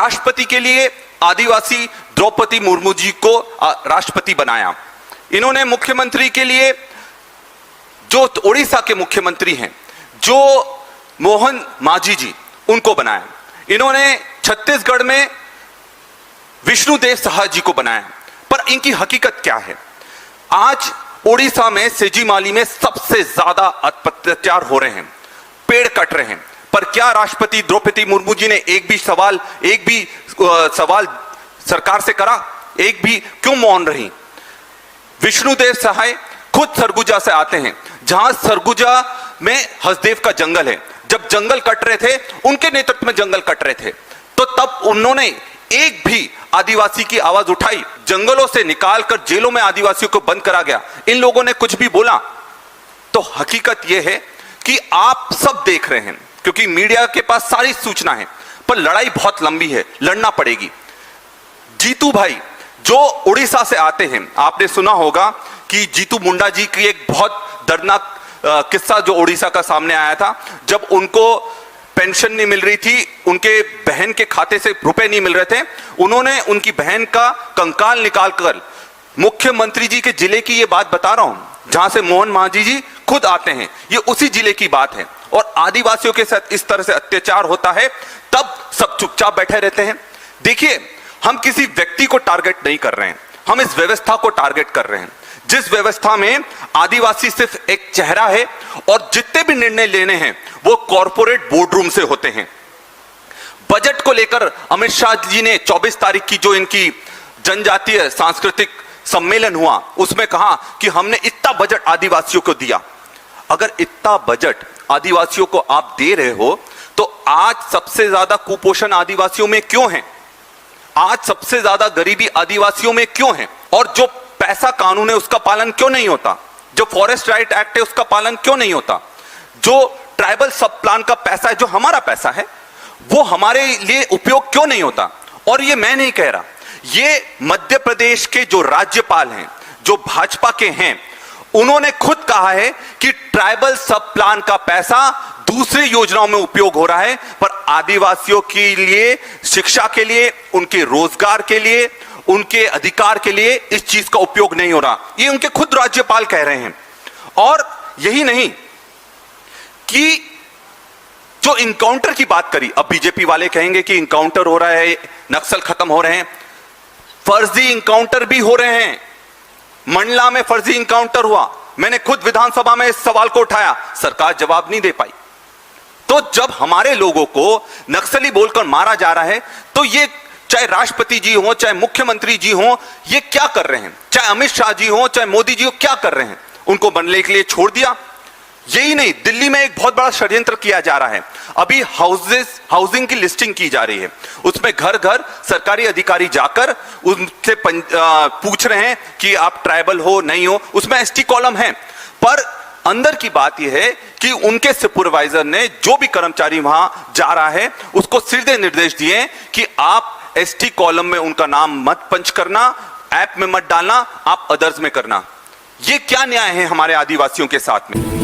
राष्ट्रपति के लिए आदिवासी द्रौपदी मुर्मू जी को राष्ट्रपति बनाया। इन्होंने मुख्यमंत्री के लिए जो ओडिशा के मुख्यमंत्री हैं, जो मोहन माझी जी, उनको बनाया। इन्होंने छत्तीसगढ़ में विष्णुदेव साहा जी को बनाया। पर इनकी हकीकत क्या है? आज ओडिशा में सेजीमाली में सबसे ज्यादा अत्याचार हो रहे हैं, पेड़ कट रहे हैं। पर क्या राष्ट्रपति द्रौपदी मुर्मू जी ने एक भी सवाल सरकार से करा? एक भी? क्यों मौन रही? विष्णुदेव सहाय खुद सरगुजा से आते हैं, जहां सरगुजा में हसदेव का जंगल है। जब जंगल कट रहे थे, उनके नेतृत्व में जंगल कट रहे थे, तो तब उन्होंने एक भी आदिवासी की आवाज उठाई? जंगलों से निकालकर जेलों में आदिवासियों को बंद करा गया। इन लोगों ने कुछ भी बोला? तो हकीकत यह है कि आप सब देख रहे हैं, क्योंकि मीडिया के पास सारी सूचना है, पर लड़ाई बहुत लंबी है, लड़ना पड़ेगी। जीतू भाई जो उड़ीसा से आते हैं, आपने सुना होगा कि जीतू मुंडा जी की एक बहुत दर्दनाक किस्सा जो उड़ीसा का सामने आया था। जब उनको पेंशन नहीं मिल रही थी, उनके बहन के खाते से रुपए नहीं मिल रहे थे, उन्होंने उनकी बहन का कंकाल निकालकर मुख्यमंत्री जी के जिले की ये बात बता रहा हूं, जहां से मोहन माझी जी खुद आते हैं, ये उसी जिले की बात है। और आदिवासियों के साथ इस तरह से अत्याचार होता है, तब सब चुपचाप बैठे रहते हैं। देखिए, हम किसी व्यक्ति को टारगेट नहीं कर रहे हैं, हम इस व्यवस्था को टारगेट कर रहे हैं, जिस व्यवस्था में आदिवासी सिर्फ एक चेहरा है और जितने भी निर्णय लेने हैं वो कॉर्पोरेट बोर्डरूम से होते हैं। बजट को लेकर अमित शाह जी ने 24 तारीख की जो इनकी जनजातीय सांस्कृतिक सम्मेलन हुआ, उसमें कहा कि हमने इतना बजट आदिवासियों को दिया। अगर इतना बजट आदिवासियों को आप दे रहे हो, तो आज सबसे ज्यादा कुपोषण आदिवासियों में क्यों है? आज सबसे ज्यादा गरीबी आदिवासियों में क्यों है? और जो पैसा कानून है उसका पालन क्यों नहीं होता? जो फॉरेस्ट राइट एक्ट है उसका पालन क्यों नहीं होता? जो ट्राइबल सब प्लान का पैसा है, जो हमारा पैसा है, वो हमारे लिए उपयोग क्यों नहीं होता? और ये मैं नहीं कह रहा, ये मध्य प्रदेश के जो राज्यपाल हैं, जो भाजपा के हैं, उन्होंने खुद कहा है कि ट्राइबल सब प्लान का पैसा दूसरी योजनाओं में उपयोग हो रहा है, पर आदिवासियों के लिए, शिक्षा के लिए, उनके रोजगार के लिए, उनके अधिकार के लिए इस चीज का उपयोग नहीं हो रहा। ये उनके खुद राज्यपाल कह रहे हैं। और यही नहीं कि जो इनकाउंटर की बात करी, अब बीजेपी वाले कहेंगे कि इनकाउंटर हो रहा है, नक्सल खत्म हो रहे हैं। फर्जी इनकाउंटर भी हो रहे हैं। मंडला में फर्जी इनकाउंटर हुआ, मैंने खुद विधानसभा में इस सवाल को उठाया, सरकार जवाब नहीं दे पाई। तो जब हमारे लोगों को नक्सली बोलकर मारा जा रहा है, तो ये चाहे राष्ट्रपति जी हो, चाहे मुख्यमंत्री जी हो, ये क्या कर रहे हैं? चाहे अमित शाह जी हो, चाहे मोदी जी हो, क्या कर रहे हैं? उनको बनने के लिए छोड़ दिया। यही नहीं, दिल्ली में एक बहुत बड़ा षड्यंत्र किया जा रहा है। अभी हाउसिंग की लिस्टिंग की जा रही है, उसमें घर घर सरकारी अधिकारी जाकर उनसे पूछ रहे हैं कि आप ट्राइबल हो नहीं हो। उसमें एसटी कॉलम है, पर अंदर की बात यह है कि उनके सुपरवाइजर ने, जो भी कर्मचारी वहां जा रहा है, उसको सीधे निर्देश दिए कि आप एसटी कॉलम में उनका नाम मत पंच करना, ऐप में मत डालना, आप अदर्स में करना। ये क्या न्याय है हमारे आदिवासियों के साथ में?